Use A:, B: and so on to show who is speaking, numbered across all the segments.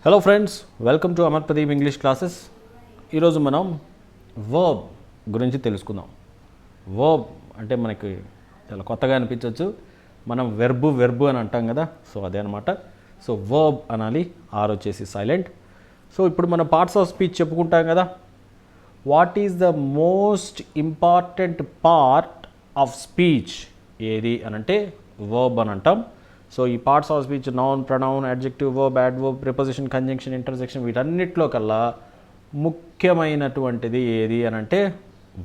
A: Hello friends, welcome to Amar Pradeep English classes. ఈరోజు మనం verb గురించి తెలుసుకుందాం. వర్బ్ అంటే మనకి చాలా కొత్తగా అనిపించవచ్చు. మనం వెర్బు అని అంటాం కదా, సో అదే అనమాట. సో వర్బ్ అనాలి, ఆర్ వచ్చేసి సైలెంట్. సో ఇప్పుడు మనం పార్ట్స్ ఆఫ్ స్పీచ్ చెప్పుకుంటాం కదా. What is the most important part of speech ఏది అనంటే వర్బ్ అని అంటాం. సో ఈ parts of speech noun, pronoun, adjective, verb, adverb, preposition, conjunction, interjection వీటన్నిటిలో కల్లా ముఖ్యమైనటువంటిది ఏది అని అంటే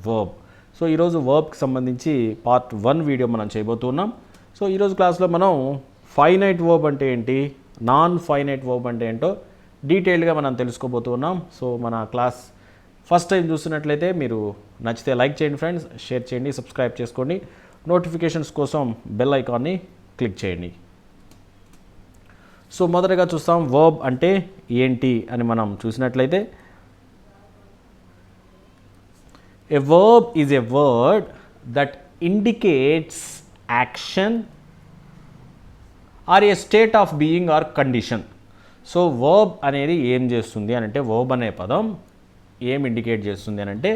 A: వర్బ్. సో ఈరోజు వర్బ్కి సంబంధించి పార్ట్ 1 వీడియో మనం చేయబోతున్నాం. సో ఈరోజు క్లాస్లో మనం ఫైనైట్ వర్బ్ అంటే ఏంటి, నాన్ ఫైనైట్ వర్బ్ అంటే ఏంటో డీటెయిల్డ్గా మనం తెలుసుకోబోతున్నాం. సో మన క్లాస్ ఫస్ట్ టైం చూస్తున్నట్లయితే మీరు నచ్చితే లైక్ చేయండి ఫ్రెండ్స్, షేర్ చేయండి, సబ్స్క్రైబ్ చేసుకోండి. నోటిఫికేషన్స్ కోసం బెల్ ఐకాన్ని క్లిక్ చేయండి. సో మొదటగా చూస్తాం వర్బ్ అంటే ఏంటి అని మనం చూసినట్లయితే, a verb is a word that indicates action or a state of being or condition. So verb అనేది ఏం చేస్తుంది అని అంటే, వర్బ్ అనే పదం ఏం ఇండికేట్ చేస్తుంది అని అంటే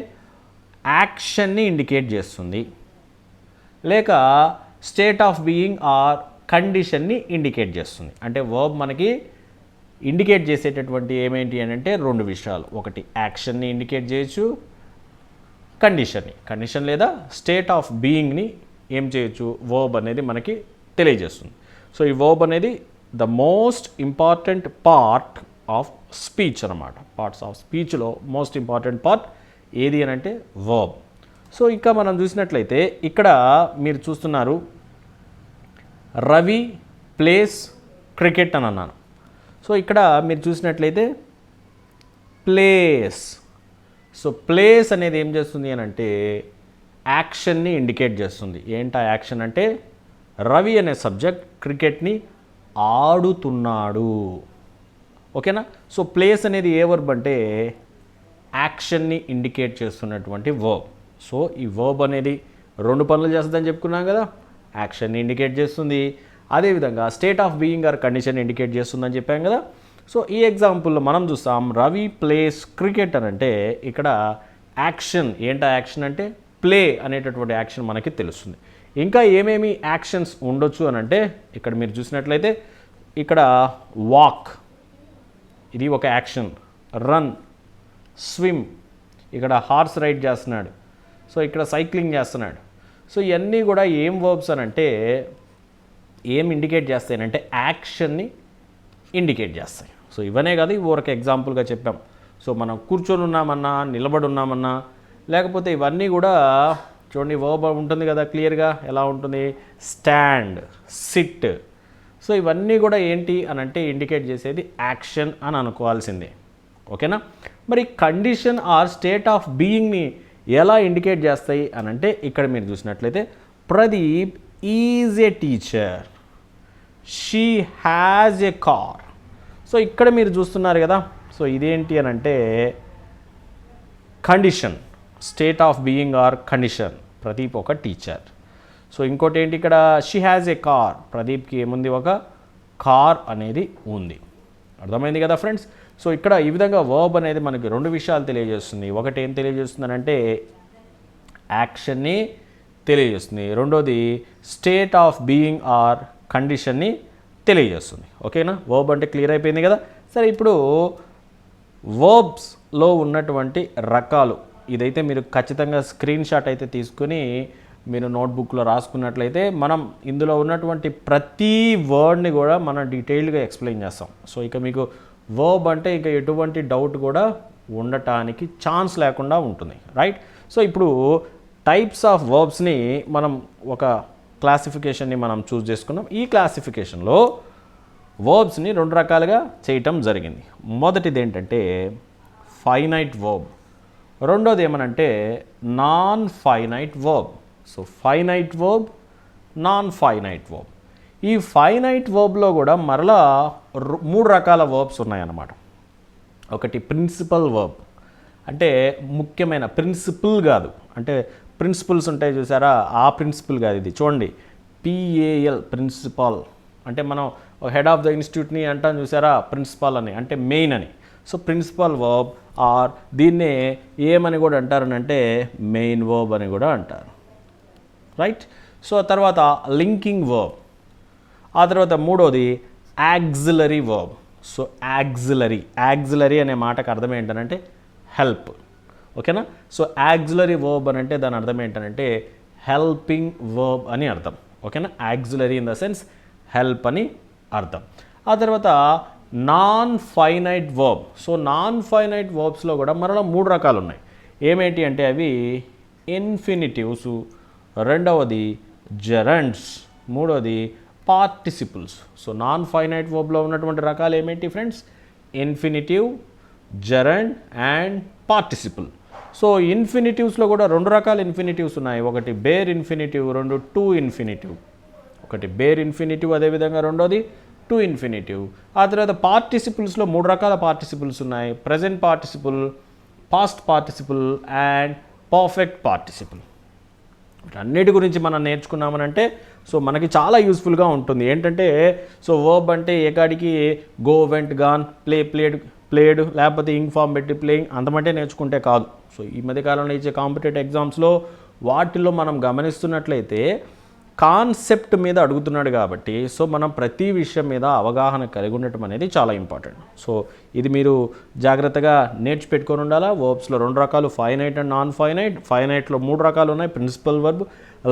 A: యాక్షన్ని ఇండికేట్ చేస్తుంది, లేక స్టేట్ ఆఫ్ బీయింగ్ ఆర్ కండిషన్ని ఇండికేట్ చేస్తుంది. అంటే వర్బ్ మనకి ఇండికేట్ చేసేటటువంటి ఏమేంటి అని అంటే 2 విషయాలు. ఒకటి యాక్షన్ని ఇండికేట్ చేయొచ్చు, కండిషన్ లేదా స్టేట్ ఆఫ్ బీయింగ్ని ఏం చేయొచ్చు, వర్బ్ అనేది మనకి తెలియజేస్తుంది. సో ఈ వర్బ్ అనేది the most important part of speech అన్నమాట. పార్ట్స్ ఆఫ్ స్పీచ్లో మోస్ట్ ఇంపార్టెంట్ పార్ట్ ఏది అని అంటే వర్బ్. సో ఇంకా మనం చూసినట్లయితే ఇక్కడ మీరు చూస్తున్నారు రవి ప్లేస్ క్రికెట్ అని అన్నాను. సో ఇక్కడ మీరు చూసినట్లయితే ప్లేస్. సో ప్లేస్ అనేది ఏం చేస్తుంది అని అంటే యాక్షన్ని ఇండికేట్ చేస్తుంది. ఏంటి ఆ యాక్షన్ అంటే రవి అనే సబ్జెక్ట్ క్రికెట్ని ఆడుతున్నాడు. ఓకేనా. సో ప్లేస్ అనేది ఏ వర్బ్ అంటే యాక్షన్ని ఇండికేట్ చేస్తున్నటువంటి వర్బ్. సో ఈ వర్బ్ అనేది 2 పనులు చేస్తుందని చెప్పుకున్నాం కదా. యాక్షన్ని ఇండికేట్ చేస్తుంది, అదేవిధంగా state of being or condition indicate చేస్తుందని చెప్పాం కదా. సో ఈ ఎగ్జాంపుల్లో మనం చూస్తాం రవి ప్లేస్ క్రికెట్ అని అంటే ఇక్కడ యాక్షన్ ఏంటా యాక్షన్ అంటే ప్లే అనేటటువంటి యాక్షన్ మనకి తెలుస్తుంది. ఇంకా ఏమేమి యాక్షన్స్ ఉండొచ్చు అని అంటే ఇక్కడ మీరు చూసినట్లయితే ఇక్కడ వాక్ ఇది ఒక యాక్షన్, రన్, స్విమ్, ఇక్కడ హార్స్ రైడ్ చేస్తున్నాడు, సో ఇక్కడ సైక్లింగ్ చేస్తున్నాడు. సో ఇవన్నీ కూడా ఏం వర్బ్స్ అని అంటే ఏం ఇండికేట్ చేస్తాయనంటే యాక్షన్ని ఇండికేట్ చేస్తాయి. సో ఇవనే కాదు, ఊరికి ఎగ్జాంపుల్గా చెప్పాం. సో మనం కూర్చొని ఉన్నామన్నా, నిలబడి ఉన్నామన్నా, లేకపోతే ఇవన్నీ కూడా చూడండి వర్బ్ ఉంటుంది కదా క్లియర్గా. ఎలా ఉంటుంది, స్టాండ్, సిట్. సో ఇవన్నీ కూడా ఏంటి అని అంటే ఇండికేట్ చేసేది యాక్షన్ అని అనుకోవాల్సిందే. ఓకేనా. మరి కండిషన్ ఆర్ స్టేట్ ఆఫ్ బీయింగ్ని ఎలా ఇండికేట్ చేస్తాయి అని అంటే ఇక్కడ మీరు చూసినట్లయితే Pradeep is a teacher, she has a car. So ఇక్కడ మీరు చూస్తున్నారు కదా. సో ఇదేంటి అని అంటే condition, state of being or condition. Pradeep ఒక టీచర్. సో ఇంకోటి ఏంటి ఇక్కడ షీ హ్యాజ్ ఏ కార్, ప్రదీప్కి ఏముంది, ఒక కార్ అనేది ఉంది. అర్థమైంది కదా ఫ్రెండ్స్. సో ఇక్కడ ఈ విధంగా వర్బ్ అనేది మనకి 2 విషయాలు తెలియజేస్తుంది. ఒకటి ఏం తెలియజేస్తుంది అంటే యాక్షన్ని తెలియజేస్తుంది, రెండోది స్టేట్ ఆఫ్ బీయింగ్ ఆర్ కండిషన్ని తెలియజేస్తుంది. ఓకేనా. వర్బ్ అంటే క్లియర్ అయిపోయింది కదా. సరే, ఇప్పుడు వర్బ్స్లో ఉన్నటువంటి రకాలు ఇదైతే మీరు ఖచ్చితంగా స్క్రీన్ షాట్ అయితే తీసుకుని మీరు నోట్బుక్లో రాసుకున్నట్లయితే మనం ఇందులో ఉన్నటువంటి ప్రతి వర్డ్ని కూడా మనం డీటెయిల్డ్గా ఎక్స్ప్లెయిన్ చేస్తాం. సో ఇక మీకు వర్బ్ అంటే ఇక ఎటువంటి డౌట్ కూడా ఉండటానికి ఛాన్స్ లేకుండా ఉంటుంది, రైట్. సో ఇప్పుడు టైప్స్ ఆఫ్ వర్బ్స్ని మనం ఒక క్లాసిఫికేషన్ని మనం చూస్ చేసుకున్నాం. ఈ క్లాసిఫికేషన్లో వర్బ్స్ని 2 రకాలుగా చేయటం జరిగింది. మొదటిది ఏంటంటే ఫైనైట్ వర్బ్, రెండోది ఏమనంటే non finite verb. So finite verb, non finite verb. ఈ ఫైనైట్ వర్బ్లో కూడా మరలా 3 రకాల వర్బ్స్ ఉన్నాయన్నమాట. ఒకటి ప్రిన్సిపల్ వర్బ్, అంటే ముఖ్యమైన, ప్రిన్సిపల్ కాదు, అంటే ప్రిన్సిపల్స్ ఉంటాయి చూసారా, ఆ ప్రిన్సిపల్ కాదు ఇది. చూడండి పిఏఎల్ ప్రిన్సిపల్, అంటే మనం హెడ్ ఆఫ్ ద ఇన్స్టిట్యూట్ని అంటాం చూసారా, ప్రిన్సిపాల్ అని, అంటే మెయిన్ అని. సో ప్రిన్సిపల్ వర్బ్ ఆర్ దీన్నే ఏమని కూడా అంటారనంటే మెయిన్ వర్బ్ అని కూడా అంటారు, రైట్. సో తర్వాత లింకింగ్ వర్బ్, ఆ తర్వాత మూడోది యాక్సిలరీ వర్బ్. సో యాక్సిలరీ అనే మాటకు అర్థం ఏంటనంటే హెల్ప్, ఓకేనా. సో యాక్సిలరీ వర్బ్ అని అంటే దాని అర్థం ఏంటనంటే హెల్పింగ్ వర్బ్ అని అర్థం, ఓకేనా. Auxiliary in the sense help అని అర్థం. ఆ తర్వాత non finite verb. So non finite వర్బ్స్లో కూడా మరలా 3 రకాలు ఉన్నాయి. ఏమేంటి అంటే అవి ఇన్ఫినిటివ్స్, రెండవది జెరండ్స్, మూడవది పార్టిసిపుల్స్. సో నాన్ ఫైనైట్ వర్బ్లో ఉన్నటువంటి రకాలు ఏమేంటి friends? Infinitive, gerund and participle. So ఇన్ఫినిటివ్స్లో కూడా 2 రకాల ఇన్ఫినిటివ్స్ ఉన్నాయి. ఒకటి బేర్ ఇన్ఫినిటివ్, రెండు టు ఇన్ఫినిటివ్. ఒకటి బేర్ ఇన్ఫినిటివ్, అదేవిధంగా రెండోది టు ఇన్ఫినిటివ్. ఆ తర్వాత పార్టిసిపుల్స్లో 3 రకాల పార్టిసిపుల్స్ ఉన్నాయి. Present participle, past participle and perfect participle. వీటన్నిటి గురించి మనం నేర్చుకున్నామనంటే సో మనకి చాలా యూస్ఫుల్గా ఉంటుంది. ఏంటంటే సో వర్బ్ అంటే ఏకాడికి go, went, gone, play, played, లేకపోతే ఇంగ్ ఫామ్ పెట్టి ప్లేయింగ్ అంతమంటే నేర్చుకుంటే కాదు. సో ఈ మధ్యకాలంలో ఇచ్చే కాంపిటేటివ్ ఎగ్జామ్స్లో వాటిల్లో మనం గమనిస్తున్నట్లయితే కాన్సెప్ట్ మీద అడుగుతున్నాడు కాబట్టి సో మనం ప్రతి విషయం మీద అవగాహన కలిగి ఉండటం అనేది చాలా ఇంపార్టెంట్. సో ఇది మీరు జాగ్రత్తగా నేర్చిపెట్టుకొని ఉండాలా. వర్బ్స్లో 2 రకాలు, ఫైనైట్ అండ్ నాన్ ఫైనైట్. ఫైనైట్లో 3 రకాలు ఉన్నాయి, principal verb,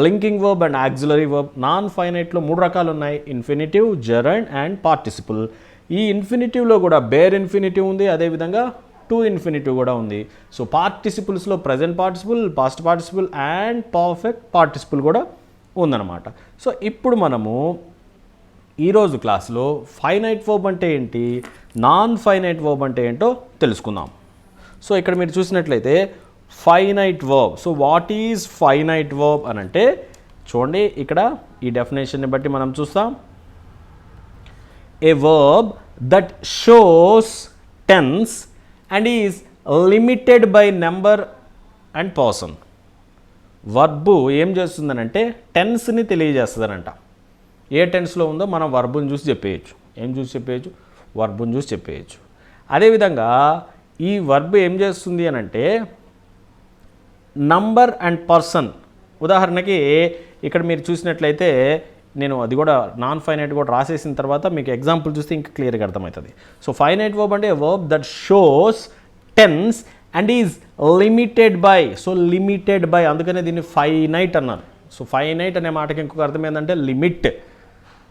A: linking verb and auxiliary verb. Non ఫైనైట్లో 3 రకాలు ఉన్నాయి, ఇన్ఫినిటివ్, జెరండ్ అండ్ పార్టిసిపుల్. ఈ ఇన్ఫినిటివ్లో కూడా బేర్ ఇన్ఫినిటివ్ ఉంది, అదేవిధంగా టు ఇన్ఫినిటివ్ కూడా ఉంది. సో పార్టిసిపుల్స్లో present participle, past participle and perfect participle కూడా ఉందన్నమాట. సో ఇప్పుడు మనము ఈరోజు క్లాస్లో ఫైనైట్ వర్బ్ అంటే ఏంటి, నాన్ ఫైనైట్ వర్బ్ అంటే ఏంటో తెలుసుకుందాం. సో ఇక్కడ మీరు చూసినట్లయితే finite verb. So what is finite verb అని అంటే చూడండి, ఇక్కడ ఈ డెఫినేషన్ని బట్టి మనం చూస్తాం. A verb that shows tense and is limited by number and person. Verb ఏం చేస్తుందనంటే టెన్స్ని తెలియజేస్తుందనంట. ఏ టెన్స్లో ఉందో మనం వర్బుని చూసి చెప్పేయచ్చు. ఏం చూసి చెప్పేయచ్చు? వర్బుని చూసి చెప్పేయచ్చు. అదేవిధంగా ఈ వర్బ్ ఏం చేస్తుంది అని అంటే నంబర్ అండ్ పర్సన్. ఉదాహరణకి ఇక్కడ మీరు చూసినట్లయితే నేను అది కూడా నాన్ ఫైనైట్ కూడా రాసేసిన తర్వాత మీకు ఎగ్జాంపుల్ చూస్తే ఇంకా క్లియర్గా అర్థమవుతుంది. సో ఫైనైట్ వర్బ్ అంటే verb that shows tense and is limited by. So limited by, అందుకనే దీన్ని ఫైనైట్ అన్నారు. సో ఫైనైట్ అనే మాటకి ఇంకొక అర్థం ఏంటంటే లిమిట్,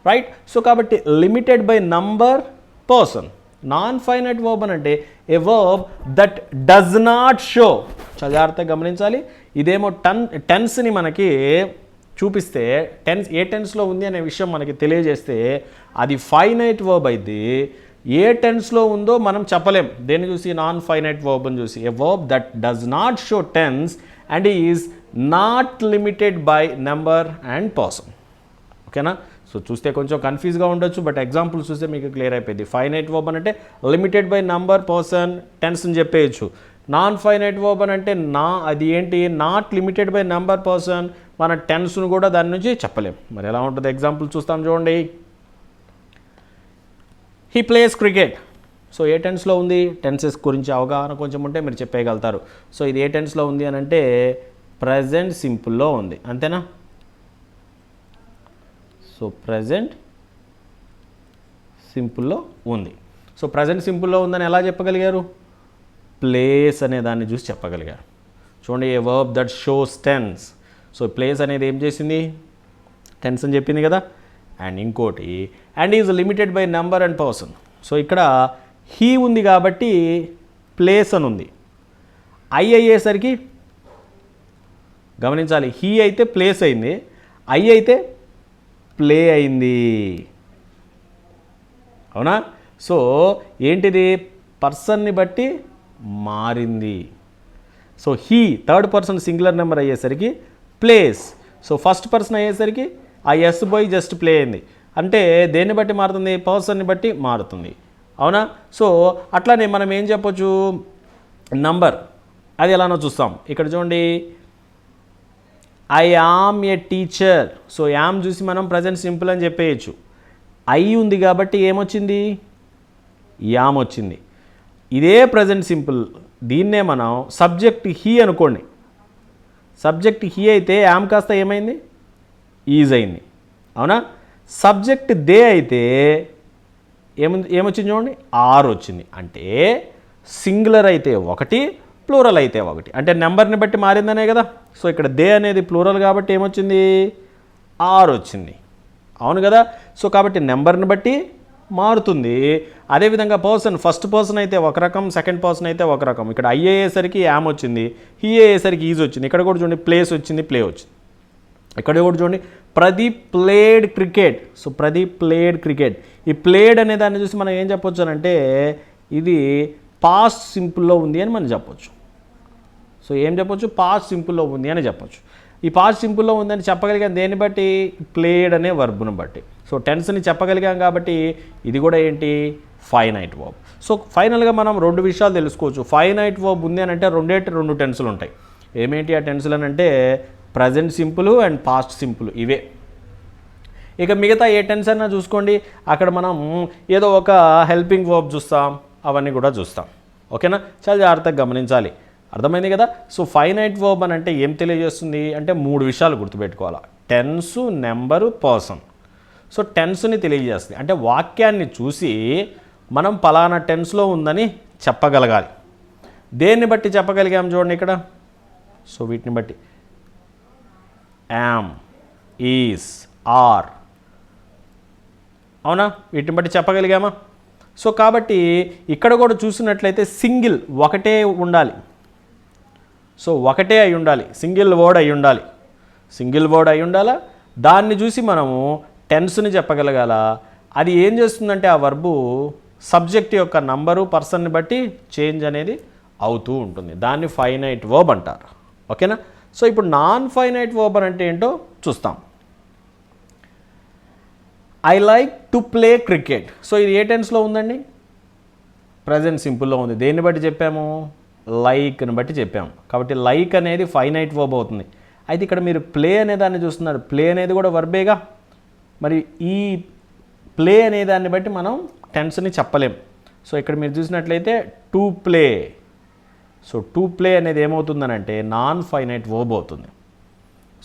A: రైట్. సో కాబట్టి limited by number, person. Non finite verb అని అంటే a verb that does not show. జాగ్రత్తగా గమనించాలి. ఇదేమో టెన్స్ని మనకి చూపిస్తే టెన్స్ ఏ టెన్స్లో ఉంది అనే విషయం మనకి తెలియజేస్తే అది ఫైనైట్ వర్బ్ అయింది. ఏ టెన్స్లో ఉందో మనం చెప్పలేం. దేన్ని చూసి? నాన్ ఫైనైట్ వర్బ్ని చూసి. A verb that does not show tense and is not limited by number and person. ఓకేనా? సో చూస్తే కొంచెం కన్ఫ్యూజ్గా ఉండొచ్చు, బట్ ఎగ్జాంపుల్స్ చూస్తే మీకు క్లియర్ అయిపోయింది. ఫైనైట్ వర్బ్ అని అంటే limited by number, person, tense అని చెప్పేయచ్చు. నాన్ ఫైనైట్ వర్బ్ అని అంటే అది ఏంటి? Not limited by number, person. మన టెన్స్ను కూడా దాని నుంచి చెప్పలేం. మరి ఎలా ఉంటుంది? ఎగ్జాంపుల్ చూస్తాం చూడండి. He plays cricket. సో ఏ టెన్స్లో ఉంది? టెన్సెస్ గురించి అవగాహన కొంచెం ఉంటే మీరు చెప్పేయగలుగుతారు. సో ఇది ఏ టెన్స్లో ఉంది అని అంటే ప్రజెంట్ సింపుల్లో ఉంది, అంతేనా? సో ప్రజెంట్ సింపుల్లో ఉంది. సో ప్రజెంట్ సింపుల్లో ఉందని ఎలా చెప్పగలిగారు? ప్లేస్ అనే దాన్ని చూసి చెప్పగలిగారు. చూడండి, a verb that shows tense. So plays అనేది ఏం చేసింది? టెన్స్ అని చెప్పింది కదా. అండ్ ఇంకోటి and is limited by number and person. So ఇక్కడ హీ ఉంది కాబట్టి ప్లేస్ అని ఉంది. ఐ అయ్యేసరికి గమనించాలి, హీ అయితే ప్లేస్ అయింది, ఐ అయితే ప్లే అయింది. అవునా? సో ఏంటిది? పర్సన్ని బట్టి మారింది. So he third person singular number అయ్యేసరికి ప్లేస్. సో ఫస్ట్ పర్సన్ అయ్యేసరికి ఆ ఎస్ పోయి జస్ట్ ప్లే అయింది. అంటే దేన్ని బట్టి మారుతుంది? పర్సన్ని బట్టి మారుతుంది. అవునా? సో అట్లానే మనం ఏం చెప్పొచ్చు? నంబర్ అది ఎలానో చూస్తాం. ఇక్కడ చూడండి, I am a teacher. So yam చూసి మనం ప్రజెంట్ సింపుల్ అని చెప్పేయచ్చు. ఐ ఉంది కాబట్టి ఏమొచ్చింది, యామ్ వచ్చింది. ఇదే ప్రజెంట్ సింపుల్, దీన్నే మనం సబ్జెక్ట్ హీ అనుకోండి. సబ్జెక్ట్ హీ అయితే యామ్ కాస్త ఏమైంది, ఈజ్ అయింది, అవునా. సబ్జెక్ట్ దే అయితే ఏమొచ్చింది చూడండి, ఆర్ వచ్చింది. అంటే సింగులర్ అయితే ఒకటి, ప్లూరల్ అయితే ఒకటి, అంటే నెంబర్ని బట్టి మారిందనే కదా. సో ఇక్కడ దే అనేది ప్లూరల్ కాబట్టి ఏమొచ్చింది, ఆర్ వచ్చింది, అవును కదా. సో కాబట్టి నెంబర్ని బట్టి మారుతుంది. అదేవిధంగా పర్సన్, ఫస్ట్ పర్సన్ అయితే ఒక రకం, సెకండ్ పర్సన్ అయితే ఒక రకం. ఇక్కడ ఐ అయ్యేసరికి యామ్ వచ్చింది, హీ అయ్యేసరికి ఈజ్ వచ్చింది. ఇక్కడ కూడా చూడండి ప్లేస్ వచ్చింది, ప్లే వచ్చింది. ఇక్కడ కూడా చూడండి Pradeep played cricket. So Pradeep played cricket. ఈ ప్లేడ్ అనే దాన్ని చూసి మనం ఏం చెప్పొచ్చు అని అంటే ఇది పాస్ట్ సింపుల్లో ఉంది అని మనం చెప్పొచ్చు. సో ఏం చెప్పొచ్చు, పాస్ట్ సింపుల్లో ఉంది అని చెప్పొచ్చు. ఈ పాస్ట్ సింపుల్లో ఉందని చెప్పగలిగాం దేన్ని బట్టి, ప్లేడ్ అనే వర్బ్ను బట్టి. సో టెన్స్ని చెప్పగలిగాం కాబట్టి ఇది కూడా ఏంటి, ఫైనైట్ వర్బ్. సో ఫైనల్గా మనం రెండు విషయాలు తెలుసుకోవచ్చు. ఫైనైట్ వర్బ్ ఉంది అని అంటే రెండు టెన్సులు ఉంటాయి. ఏమేంటి ఆ టెన్సులు అని అంటే present simple and past simple, ఇవే. ఇక మిగతా ఏ టెన్స్ అన్నా చూసుకోండి, అక్కడ మనం ఏదో ఒక హెల్పింగ్ వర్బ్ చూస్తాం, అవన్నీ కూడా చూస్తాం. ఓకేనా, చాలా జాగ్రత్తగా గమనించాలి. అర్థమైంది కదా. సో ఫైనైట్ వర్బ్ అని అంటే ఏం తెలియజేస్తుంది అంటే మూడు విషయాలు గుర్తుపెట్టుకోవాలి, టెన్సు, నెంబరు, పర్సన్. సో టెన్స్ని తెలియజేస్తుంది, అంటే వాక్యాన్ని చూసి మనం పలానా టెన్స్లో ఉందని చెప్పగలగాలి. దేన్ని బట్టి చెప్పగలిగాం చూడండి ఇక్కడ. సో వీటిని బట్టి యామ్, ఈజ్, ఆర్, అవునా, వీటిని బట్టి చెప్పగలిగామా. సో కాబట్టి ఇక్కడ కూడా చూసినట్లయితే సింగిల్ ఒకటే ఉండాలి. సో ఒకటే అయి ఉండాలి, సింగిల్ వర్డ్ అయి ఉండాలి, సింగిల్ వర్డ్ అయి ఉండాలా. దాన్ని చూసి మనము టెన్స్ని చెప్పగలగాల. అది ఏం చేస్తుందంటే ఆ వర్బు సబ్జెక్ట్ యొక్క నంబరు, పర్సన్ని బట్టి చేంజ్ అనేది అవుతూ ఉంటుంది. దాన్ని ఫైనైట్ వర్బ్ అంటారు. ఓకేనా. సో ఇప్పుడు నాన్ ఫైనైట్ వర్బ్ అంటే ఏంటో చూస్తాం. I like to play cricket. So ఇది ఏ టెన్స్లో ఉందండి, ప్రజెంట్ సింపుల్లో ఉంది. దేన్ని బట్టి చెప్పాము, లైక్ని బట్టి చెప్పాము. కాబట్టి లైక్ అనేది ఫైనైట్ వర్బ్ అవుతుంది. అయితే ఇక్కడ మీరు ప్లే అనే దాన్ని చూస్తున్నారు, ప్లే అనేది కూడా వర్బేగా. మరి ఈ ప్లే అనే దాన్ని బట్టి మనం టెన్స్ని చెప్పలేం. సో ఇక్కడ మీరు చూసినట్లయితే to play. So to play అనేది ఏమవుతుందనంటే నాన్ ఫైనైట్ వర్బ్ అవుతుంది.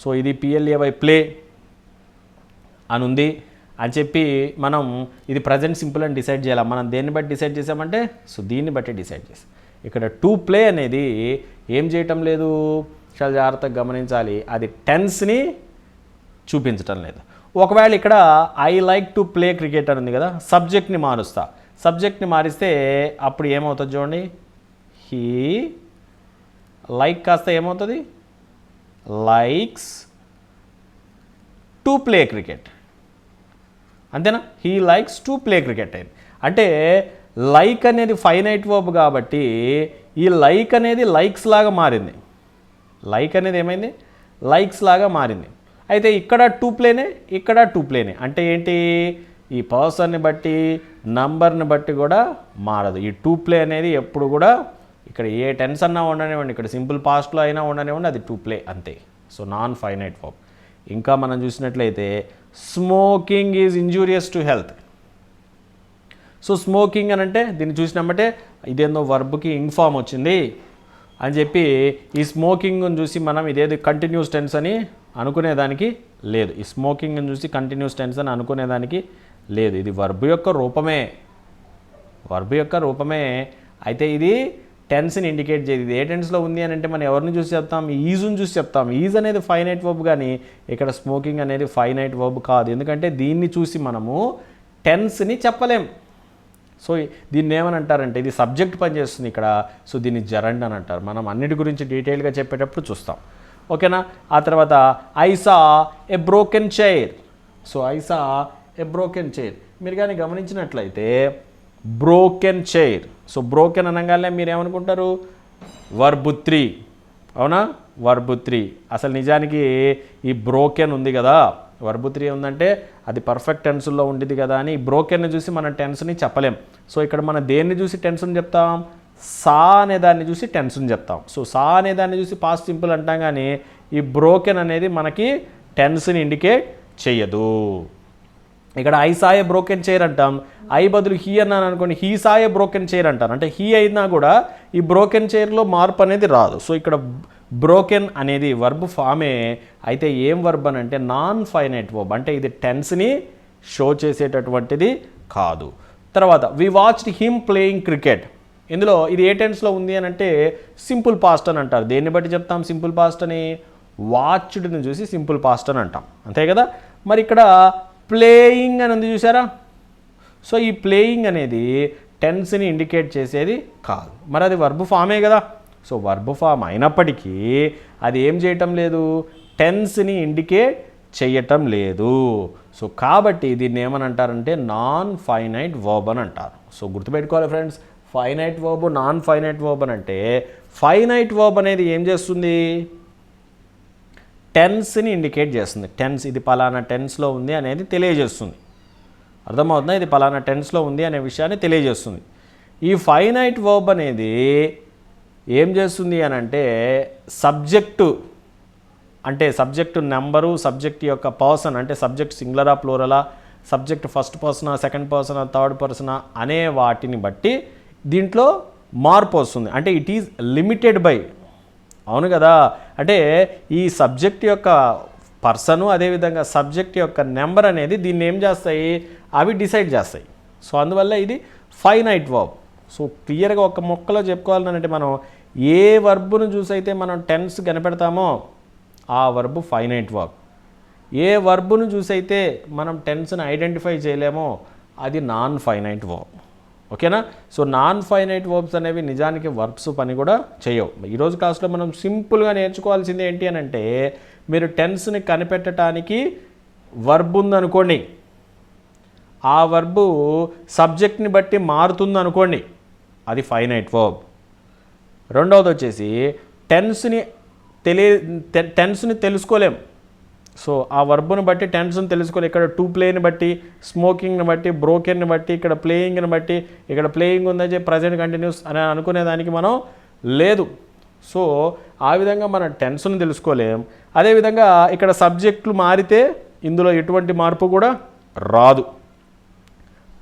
A: సో ఇది PLAY ప్లే అని ఉంది అని చెప్పి మనం ఇది ప్రజెంట్ సింపుల్ అని డిసైడ్ చేయాలి. మనం దేన్ని బట్టి డిసైడ్ చేసామంటే సో దీన్ని బట్టి డిసైడ్ చేసాం. ఇక్కడ టు ప్లే అనేది ఏం చేయటం లేదు, చాలా జాగ్రత్తగా గమనించాలి, అది టెన్స్ని చూపించటం లేదు. ఒకవేళ ఇక్కడ I like to play cricket అని ఉంది కదా, సబ్జెక్ట్ని మారుస్తా. సబ్జెక్ట్ని మారిస్తే అప్పుడు ఏమవుతుంది చూడండి, హీ లైక్ కాస్త ఏమవుతుంది, లైక్స్ టు ప్లే క్రికెట్. అంతేనా, he likes to play cricket అయింది. అంటే లైక్ అనేది ఫైనైట్ వర్బ్ కాబట్టి ఈ లైక్ అనేది లైక్స్ లాగా మారింది. లైక్ అనేది ఏమైంది, లైక్స్ లాగా మారింది. అయితే ఇక్కడ టూ ప్లేనే, ఇక్కడ టూ ప్లేనే. అంటే ఏంటి, ఈ పర్సన్ని బట్టి నంబర్ని బట్టి కూడా మారదు. ఈ టూ ప్లే అనేది ఎప్పుడు కూడా ఇక్కడ ఏ టెన్స్ అన్నా ఉండనివ్వండి, ఇక్కడ సింపుల్ పాస్ట్లో అయినా ఉండనివ్వండి, అది టూ ప్లే అంతే. So non finite verb. ఇంకా మనం చూసినట్లయితే smoking is injurious to health. So smoking అని అంటే దీన్ని చూసినామంటే ఇదేందో వర్బ్కి ఇన్ఫామ్ వచ్చింది అని చెప్పి ఈ స్మోకింగ్ని చూసి మనం ఇదేది కంటిన్యూస్ టెన్స్ అని అనుకునేదానికి లేదు. ఈ స్మోకింగ్ని చూసి కంటిన్యూస్ టెన్స్ అని అనుకునేదానికి లేదు. ఇది వర్బ్ యొక్క రూపమే, వర్బ్ యొక్క రూపమే. అయితే ఇది టెన్స్ని ఇండికేట్ చేయదు. ఇది ఏ టెన్స్లో ఉంది అని అంటే మనం ఎవరిని చూసి చెప్తాం, ఈజ్ని చూసి చెప్తాం. ఈజ్ అనేది ఫైనైట్ వర్బ్, కానీ ఇక్కడ స్మోకింగ్ అనేది ఫైనైట్ వర్బ్ కాదు. ఎందుకంటే దీన్ని చూసి మనము టెన్స్ని చెప్పలేం. సో దీన్ని ఏమని అంటారంటే ఇది సబ్జెక్ట్ పనిచేస్తుంది ఇక్కడ. సో దీన్ని జరండ్ అని అంటారు. మనం అన్నిటి గురించి డీటెయిల్గా చెప్పేటప్పుడు చూస్తాం. ఓకేనా. ఆ తర్వాత I saw A broken chair. So I saw A broken chair. మీరు కానీ గమనించినట్లయితే బ్రోకెన్ చైర్. సో బ్రోకెన్ అనగానే మీరు ఏమనుకుంటారు, వర్బ్ 3. అవునా, వర్బ్ 3. అసలు నిజానికి ఈ బ్రోకెన్ ఉంది కదా, వర్బ్ 3 ఉందంటే అది పర్ఫెక్ట్ టెన్స్లో ఉండేది కదా అని బ్రోకెన్ని చూసి మనం టెన్స్ని చెప్పలేం. సో ఇక్కడ మనం దేన్ని చూసి టెన్స్ని చెప్తాం, సా అనే దాన్ని చూసి టెన్స్ని చెప్తాం. సో సా అనే దాన్ని చూసి పాస్ట్ సింపుల్ అంటాం, కానీ ఈ బ్రోకెన్ అనేది మనకి టెన్స్ని ఇండికేట్ చెయ్యదు. ఇక్కడ ఐ సాయ బ్రోకెన్ చైర్ అంటాం. ఐ బదులు హీ అన్నాను అనుకోండి, హీ సాయ బ్రోకెన్ చైర్ అంటాను. అంటే హీ అయినా కూడా ఈ బ్రోకెన్ చైర్లో మార్పు అనేది రాదు. సో ఇక్కడ బ్రోకెన్ అనేది వర్బ్ ఫామే. అయితే ఏం వర్బ్ అని అంటే నాన్ ఫైనైట్ వర్బ్, అంటే ఇది టెన్స్ని షో చేసేటటువంటిది కాదు. తర్వాత వి వాచ్డ్ హిమ్ ప్లేయింగ్ క్రికెట్. ఇందులో ఇది ఏ టెన్స్లో ఉంది అని అంటే సింపుల్ పాస్ట్ అని అంటారు. దేన్ని బట్టి చెప్తాం సింపుల్ పాస్ట్ అని? వాచ్డ్ని చూసి సింపుల్ పాస్ట్ అని అంటాం, అంతే కదా. మరి ఇక్కడ ప్లేయింగ్ అని ఉంది చూసారా. సో ఈ ప్లేయింగ్ అనేది టెన్స్ని ఇండికేట్ చేసేది కాదు. మరి అది వర్బ్ ఫామే కదా. సో వర్బ్ ఫామ్ అయినప్పటికీ అది ఏం చేయటం లేదు, టెన్స్ని ఇండికేట్ చేయటం లేదు. సో కాబట్టి దీన్ని ఏమని అంటారంటే నాన్ ఫైనైట్ వర్బ్ అని అంటారు. సో గుర్తుపెట్టుకోవాలి friends, finite verb non finite verb అని అంటే ఫైనైట్ వర్బ్ అనేది ఏం చేస్తుంది, టెన్స్ని ఇండికేట్ చేస్తుంది. టెన్స్ ఇది పలానా టెన్స్లో ఉంది అనేది తెలియజేస్తుంది. అర్థమవుతుందా? ఇది పలానా టెన్స్లో ఉంది అనే విషయాన్ని తెలియజేస్తుంది. ఈ ఫైనైట్ వర్బ్ అనేది ఏం చేస్తుంది అని అంటే సబ్జెక్టు, అంటే సబ్జెక్టు నెంబరు, సబ్జెక్ట్ యొక్క పర్సన్, అంటే సబ్జెక్ట్ సింగులరా ప్లూరలా, సబ్జెక్ట్ ఫస్ట్ పర్సనా సెకండ్ పర్సనా థర్డ్ పర్సనా అనే వాటిని బట్టి దీంట్లో మార్పు వస్తుంది. అంటే ఇట్ ఈజ్ లిమిటెడ్ బై, అవును కదా. అంటే ఈ సబ్జెక్ట్ యొక్క పర్సను అదేవిధంగా సబ్జెక్ట్ యొక్క నెంబర్ అనేది దీన్ని ఏం చేస్తాయి, అవి డిసైడ్ చేస్తాయి. సో అందువల్ల ఇది ఫైనైట్ వర్బ్. సో క్లియర్గా ఒక మొక్కలో చెప్పుకోవాలంటే మనం ఏ వర్బ్ను చూసైతే మనం టెన్స్ కనిపెడతామో ఆ వర్బ్ ఫైనైట్ వర్బ్. ఏ వర్బ్ను చూసైతే మనం టెన్స్ని ఐడెంటిఫై చేయలేమో అది నాన్ ఫైనైట్ వర్బ్. ఓకేనా. సో నాన్ ఫైనైట్ వర్బ్స్ అనేవి నిజానికి వర్బ్స్ పని కూడా చేయవు. ఈరోజు క్లాస్లో మనం సింపుల్గా నేర్చుకోవాల్సింది ఏంటి అని అంటే, మీరు టెన్స్ని కనిపెట్టడానికి వర్బ్ ఉందనుకోండి, ఆ వర్బు సబ్జెక్ట్ని బట్టి మారుతుంది అనుకోండి, అది ఫైనైట్ వర్బ్. రెండవది వచ్చేసి టెన్స్ని తెలుసుకోలేం. సో ఆ వర్బ్ను బట్టి టెన్స్ని తెలుసుకోలేం. ఇక్కడ టు ప్లేని బట్టి, స్మోకింగ్ని బట్టి, బ్రోకెన్ని బట్టి, ఇక్కడ ప్లేయింగ్ని బట్టి, ఇక్కడ ప్లేయింగ్ ఉందని చెప్పి ప్రజెంట్ కంటిన్యూస్ అని అనుకునేదానికి మనం లేదు. సో ఆ విధంగా మనం టెన్స్ని తెలుసుకోలేం. అదేవిధంగా ఇక్కడ సబ్జెక్టులు మారితే ఇందులో ఎటువంటి మార్పు కూడా రాదు.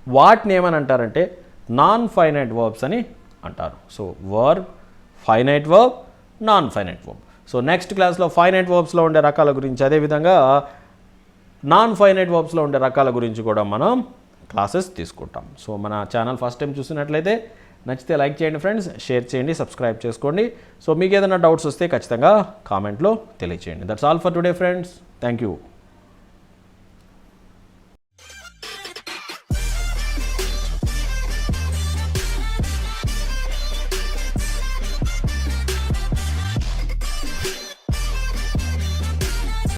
A: వాటిని ఏమని అంటారంటే నాన్ ఫైనైట్ వర్బ్స్ అని అంటారు. So verb, finite verb, non finite verb. So next క్లాస్లో ఫైనైట్ వర్బ్స్లో ఉండే రకాల గురించి, అదేవిధంగా నాన్ ఫైనైట్ వర్బ్స్లో ఉండే రకాల గురించి కూడా మనం క్లాసెస్ తీసుకుంటాం. సో మన ఛానల్ ఫస్ట్ టైం చూసినట్లయితే నచ్చితే లైక్ చేయండి ఫ్రెండ్స్, షేర్ చేయండి, సబ్స్క్రైబ్ చేసుకోండి. సో మీకు ఏదైనా డౌట్స్ వస్తే ఖచ్చితంగా కామెంట్లో తెలియచేయండి. That's all for today friends. Thank you.